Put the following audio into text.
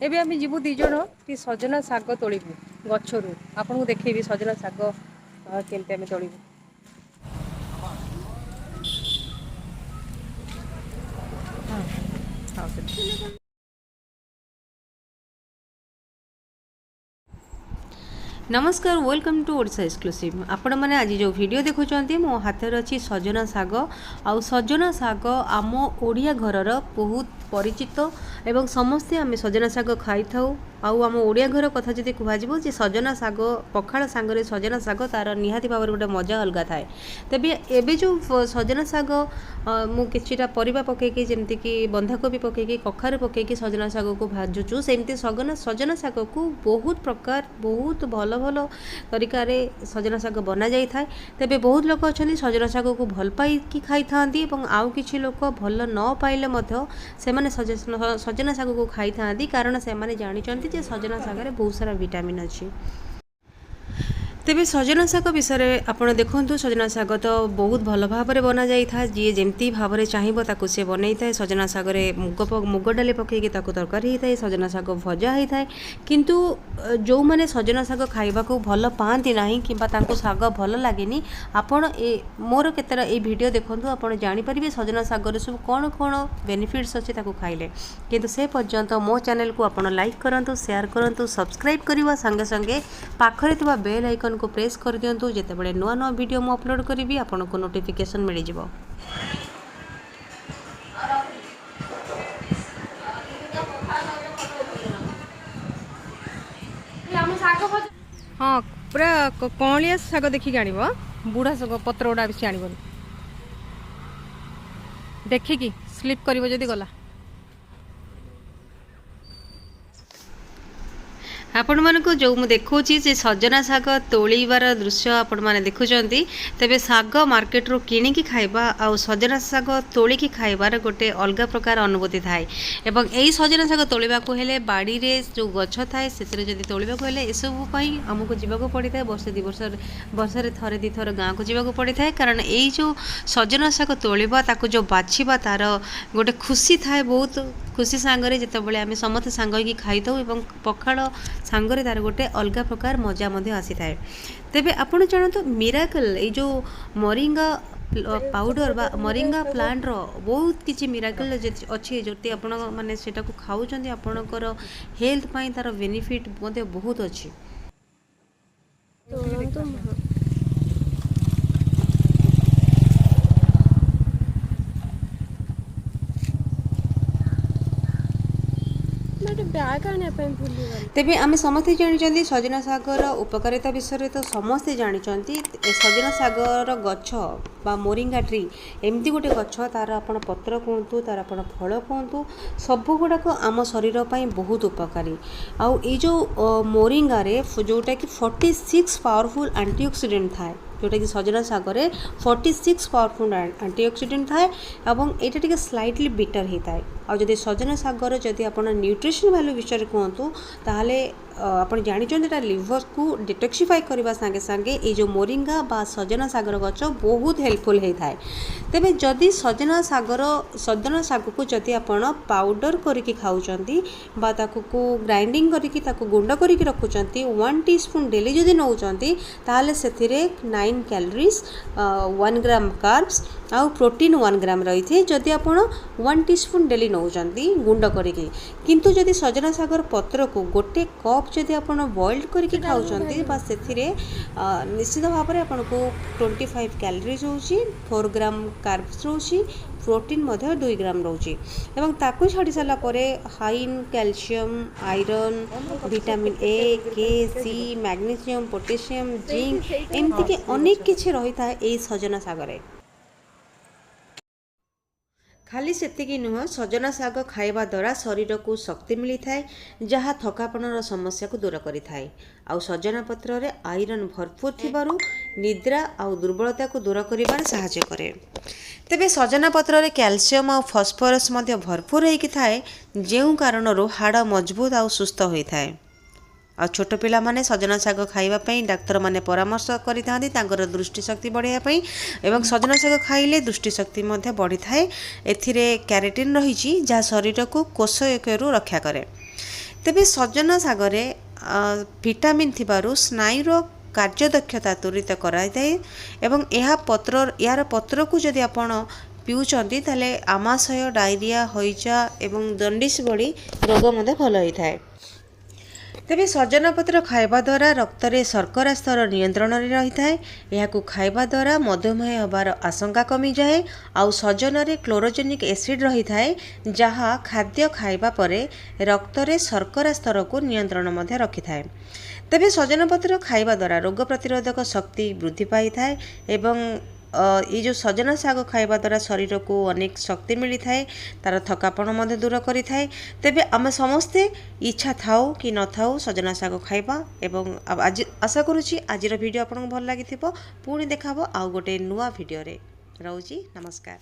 ଏବେ ଆମେ ଯିବୁ ଦି ଜଣ କି ସଜନା ଶାଗ ତୋଳିବୁ ଗଛରୁ ଆପଣଙ୍କୁ ଦେଖେଇବି ସଜନା ଶାଗ କେମିତି ଆମେ ତୋଳିବୁ। नमस्कार वेलकम टू ओडिशा एक्सक्लूसिव। आपण मैंने आज जो वीडियो देखुं मो हाथ अच्छी सजना शाग आउ सजना शाग आम ओडिया घरर बहुत परिचित एवं समस्ते आम सजना शाग खाई था। आम ओडिया घर कथा जब कह सजना शाग पखाड़ सांगरे सजना शाग तार निहाती भाव गोटे मजा अलग थाए। तेबे एबे जो सजना शाग मु किछिटा परिबा पकेकी जेमती कि बंधाकोबी पकेकी कखारू पकेकी सजना शाग को भाजुचु सेमती सजना शाग को बहुत प्रकार बहुत भल भल तरीकार सजना शाग बना जाए। तेबे बहुत लोक अच्छा सजना शाग को भल पाई खाई था आउ किछि लोक भल न पाइले से सजना शाग को खाई था कारण से जानी सजना शाग बहुत सारा विटामिन अच्छी। तेबे सजना शाग विषय आपड़ देखु सजना शाग तो बहुत भल भाव में बना जाए जी जमती भाव में चाहिए ताकू सी बनई था। सजना शागर मुग डाली पकईकि तरकारी होता है सजना शाग भजा होता है किंतु जो मैंने सजना शाग खाइबा को भल पाती ना कि शाग भल लगे आपण मोर केतरा ये वीडियो देखूँ आप जानीपर सजना शागर सब कौन कौन बेनिफिट्स अच्छे खाइले किंतु से पर्यंत मो चैनल को आप लाइक करूँ शेयर करूँ सब्सक्राइब करने संगे संगे पाखरे थिबा बेल आइकन को प्रेस कर दिंतु जितेबाला नुआ नुआ वीडियो मु अपलोड करी आपको नोटिफिकेशन मिल जाए। हाँ पूरा कौलिया शाग देखिक आण बुढ़ा शाग पत्र गुड़ा बेसी आण देखिकी स्लीप कर जदि गला आपण मानक जो मु देखुची से सजना शाग तोड़बार दृश्य आपण माने देखुचंती। तेबे शाग मार्केट रो किणिकी खाइबा आ सजना शाग तोड़िकी खाइबार गोटे अलग प्रकार अनुभूति थाए एवं एई सजना शाग तोड़िबा को हेले बाड़ी रे जो गछ थाए सेतिरे जदि तोड़िबा को हेले एसबु पई हमकु जीवाको पड़ी थाए वर्षे दि वर्षरे थरे दि थर गाँ को जीवाको पड़ी थाए कारण एई जो सजना शाग तोड़िबा ताकू जो बाछिबा तार गोटे खुशी थाए बहुत खुशी सांगरे जेतेबेले आमे समस्त सांग होइकी खाई थाउ एवं पखाड़ सांगरे तार गोटे अलग प्रकार मजा मध्य आसी थाए। तेबे आपण जानतु मिराकल ये जो मोरिंगा पाउडर बा मोरिंगा प्लांट रो बहुत किछि मिराकल अच्छी जोटी आपण माने सेटा को खाउचंदी आपणकर हेल्थ पई तार बेनिफिट मध्य बहुत अच्छी। तेबे आम समस्ते जानी सजना शागर उपकारिता विषय तो समस्ते जानते सजना शागर गछ बा मोरिंगा ट्री एमती गोटे गछ तार आपण पत्र कहतु तार आपण फल कहतु सब गुड़ाक आम शरीर पर बहुत उपकारी। आउ ये जो मोरिंगा रे जोटा कि 46 पावरफुल एंटीऑक्सीडेंट थाए जोटा कि सजना शागर 46 पावरफुल एंटीऑक्सीडेंट थाए और यहाँ टे स्लाइटली बिटर होता है। और जदि सजना शागर जदि आप न्यूट्रिशन वैल्यू विषय कहतु ताहले आपण जानते लिवर को डिटॉक्सिफाई करने सांगे सांगे ये जो मोरिंगा बा सजना शागर गच बहुत हेल्पफुल होता है। तेबे जदि सजना शाग को जदि आपण पाउडर करके खाऊचंती बा ताकू को ग्राइंडिंग करके ताकू गुंड करके रखुचंती 1 टीस्पून डेली जदि नौचंती ताहले सेथिरे 9 कैलोरीज 1 ग्राम कार्ब्स आउ प्रोटीन 1 ग्राम रही थे जदि आपण 1 टीस्पून डेली नौचंती गुंड करके किंतु जदि सजना शागर पत्र को गोटे कप जदि आपण बॉइल्ड करके खाऊचंती बा सेथिरे निश्चित भाव में आपण को 25 कैलोरीज होची 4 ग्राम कार्ब्स रोची प्रोटीन मध्य 2 ग्राम रोची एवं ताकू छाड़ी सारा परे high in calcium iron vitamin A के सी मैग्नीशियम पोटेशियम जिंक एमती के अनेक किछि रही था ए सजना शागरे। खाली सेतिकी नुह सजना शाग खाइबा द्वारा शरीर को शक्ति मिली थाए जहाँ थकापनर समस्या को दूर करि थाए। आउ सजना पत्र रे आयरन भरपूर थिबारु निद्रा आउ दुर्बलता को दूर करिबार सहायता करे। तेबे सजना पत्र रे कैल्शियम आउ फॉस्फोरस मध्य भरपूर होइकि थाए जेउ कारणरो हाड़ मजबूत आउ सुस्थ होई थाए। आ छोट पिला माने सजना शाग खाइबा पई डाक्तर माने परामर्श करिथांती तांकर दृष्टि शक्ति बढ़ाइबा पई एवं सजना शाग खाइले दृष्टि शक्ति मध्ये बढ़ी थाए। एथिरे कैरोटीन रहिछि जा शरीर को कोषयकरू रक्षा करे। तेबे सजना शागरे विटामिन थिबारु स्नायुर कार्यदक्षता त्वरित कराइଥାଏ एवं यार पत्र को जदि आपण पिउचंती ताले आमाशय डायरिया हईजा एवं जंडिस भली रोग मध्य भल होता है। तेबे सजना पत्र खाइबा द्वारा रक्त रे शर्करा स्तर नियंत्रण रे रही थाए। एहाकू खाइबा द्वारा मधुमेह होबार आशंका कमी जाए। आउ सजन रे क्लोरोजेनिक एसिड रही थाए जहा खाद्य खाइबा परे रक्त रे शर्करा स्तर को नियंत्रण मध्य रखी थाए। तेबे सजना पत्र खाइबा द्वारा रोग प्रतिरोधक शक्ति वृद्धि पाई थाए एवं ये जो सजना शाग खाइबा द्वारा शरीर को अनेक शक्ति मिली थाए। तार थकापन मध्य दूर करि थाए। तेबे आमे समस्ते इच्छा थाउ कि न थाउ सजना शाग खाइबा एवं आज आशा करूची आजिर वीडियो आपन भल लागिथिबो। पुणी देखाबो आउ गोटे नुआ वीडियो रे। रहउची नमस्कार।